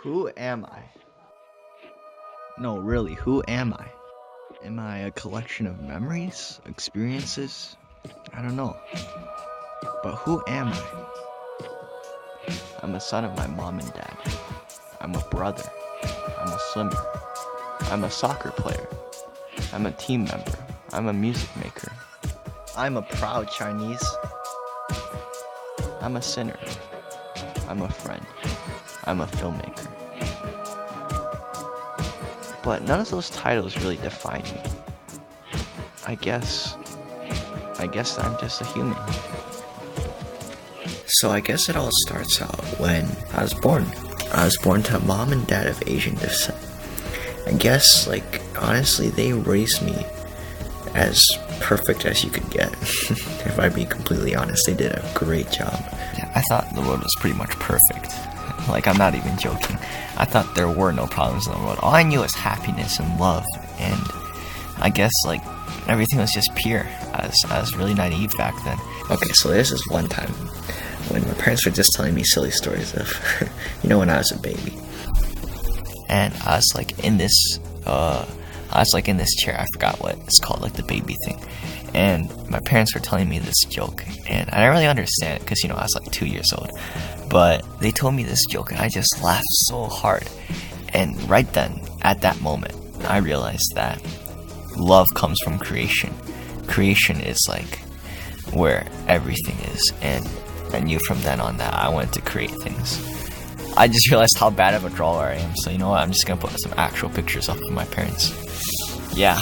Who am I? No, really, who am I? Am I a collection of memories, experiences? I don't know. But who am I? I'm a son of my mom and dad. I'm a brother. I'm a swimmer. I'm a soccer player. I'm a team member. I'm a music maker. I'm a proud Chinese. I'm a sinner. I'm a friend. I'm a filmmaker. But none of those titles really define me. I guess I'm just a human. So I guess it all starts out when I was born. I was born to a mom and dad of Asian descent. I guess, honestly, they raised me as perfect as you could get. If I be completely honest, they did a great job. Yeah, I thought the world was pretty much perfect. I'm not even joking. I thought there were no problems in the world. All I knew was happiness and love, and I guess, everything was just pure. I was really naive back then. Okay, so this is one time when my parents were just telling me silly stories of, when I was a baby. And I was in this chair. I forgot what it's called, the baby thing. And my parents were telling me this joke, and I didn't really understand it because, I was 2 years old. But they told me this joke, and I just laughed so hard. And right then, at that moment, I realized that love comes from creation. Creation is where everything is, and I knew from then on that I wanted to create things. I just realized how bad of a drawer I am, so you know what, I'm just gonna put some actual pictures up of my parents. Yeah.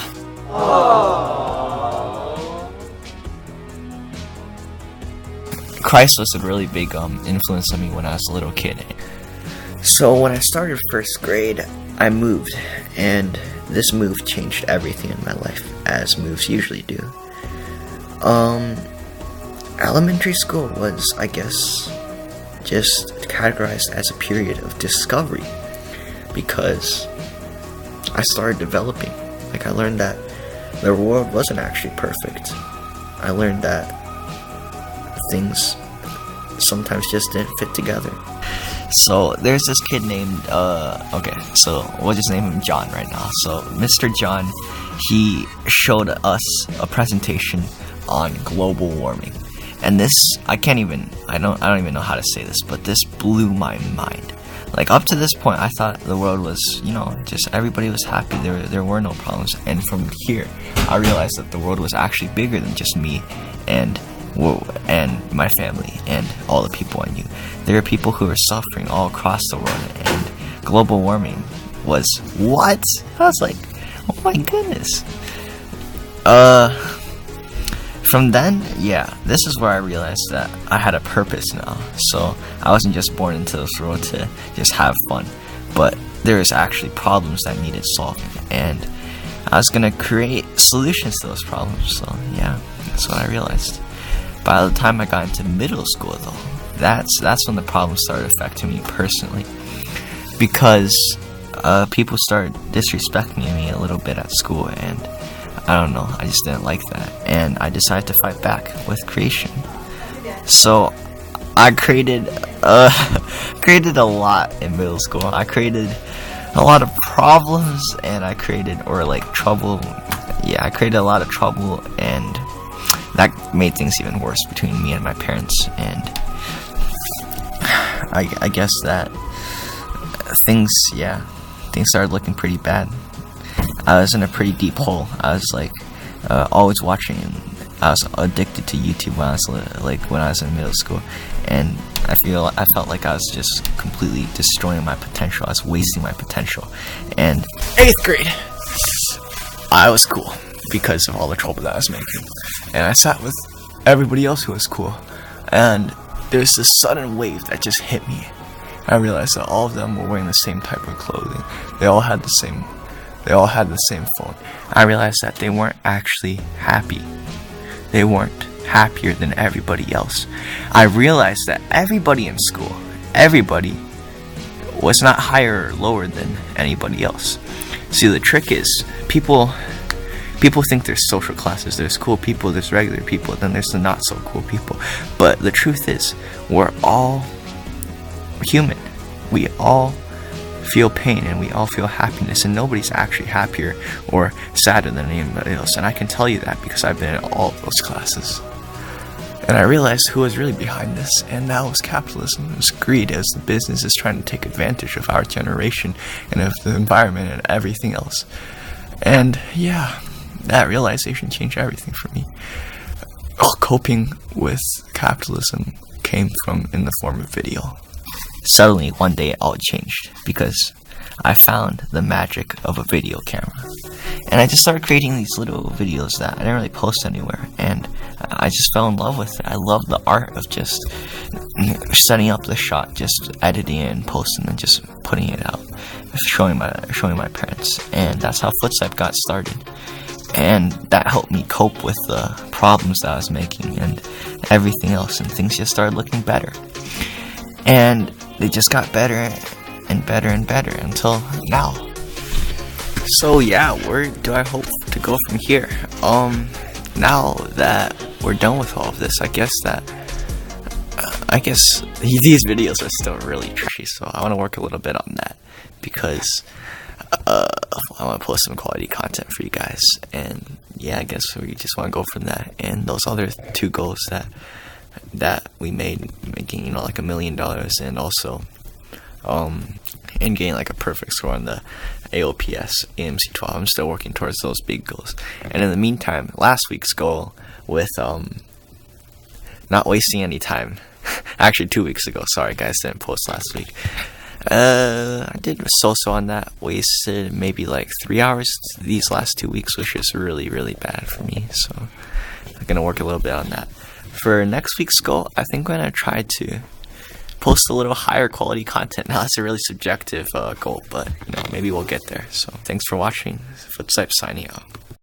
Aww. Christ was a really big influence on me when I was a little kid. So when I started first grade, I moved, and this move changed everything in my life, as moves usually do. Elementary school was, I guess, just categorized as a period of discovery, because I started developing. I learned that the world wasn't actually perfect. I learned that things sometimes just didn't fit together. So there's this kid named, so we'll just name him John right now. So Mr. John, he showed us a presentation on global warming. And this, I don't even know how to say this, but this blew my mind. Up to this point, I thought the world was, just everybody was happy. There were no problems. And from here, I realized that the world was actually bigger than just me and my family and all the people I knew. There are people who are suffering all across the world, and global warming was what? I was oh my goodness. From then, this is where I realized that I had a purpose now. So I wasn't just born into this world to just have fun, but there was actually problems that needed solving, and I was gonna create solutions to those problems. So that's what I realized. By the time I got into middle school, though, that's when the problems started affecting me personally, because people started disrespecting me a little bit at school, and I don't know, I just didn't like that, and I decided to fight back with creation. So I created a lot in middle school. I created a lot of problems, and I created trouble. I created a lot of trouble, and that made things even worse between me and my parents. And I guess that things started looking pretty bad. I was in a pretty deep hole. I was always watching. I was addicted to YouTube when I was in middle school, and I felt like I was just completely destroying my potential. I was wasting my potential. And 8th grade, I was cool because of all the trouble that I was making, and I sat with everybody else who was cool, and there's this sudden wave that just hit me. I realized that all of them were wearing the same type of clothing. They all had the same phone. I realized that they weren't actually happy. They weren't happier than everybody else. I realized that everybody in school, everybody was not higher or lower than anybody else. See, the trick is, people think there's social classes. There's cool people, there's regular people, then there's the not so cool people. But the truth is, we're all human. We all feel pain and we all feel happiness, and nobody's actually happier or sadder than anybody else. And I can tell you that because I've been in all of those classes. And I realized who was really behind this, and that was capitalism. It was greed, as the business is trying to take advantage of our generation and of the environment and everything else. And yeah, that realization changed everything for me. Coping with capitalism came from in the form of video. Suddenly, one day, it all changed because I found the magic of a video camera. And I just started creating these little videos that I didn't really post anywhere. And I just fell in love with it. I love the art of just setting up the shot, just editing it and posting and just putting it out, showing my parents. And that's how Footstep got started. And that helped me cope with the problems that I was making and everything else. And things just started looking better. And they just got better and better and better until now. So yeah, where do I hope to go from here? Now that we're done with all of this, I guess these videos are still really trashy, so I want to work a little bit on that because I want to post some quality content for you guys. And yeah, I guess we just want to go from that. And those other two goals that we made, making like $1 million, and also and getting like a perfect score on the AOPS AMC 12. I'm still working towards those big goals. And in the meantime, last week's goal with not wasting any time, actually 2 weeks ago, sorry guys, didn't post last week. I did so-so on that, wasted maybe like 3 hours these last 2 weeks, which is really, really bad for me. So I'm gonna work a little bit on that. For next week's goal, I think I'm gonna try to post a little higher quality content. Now that's a really subjective goal, but maybe we'll get there. So thanks for watching. Footstep signing out.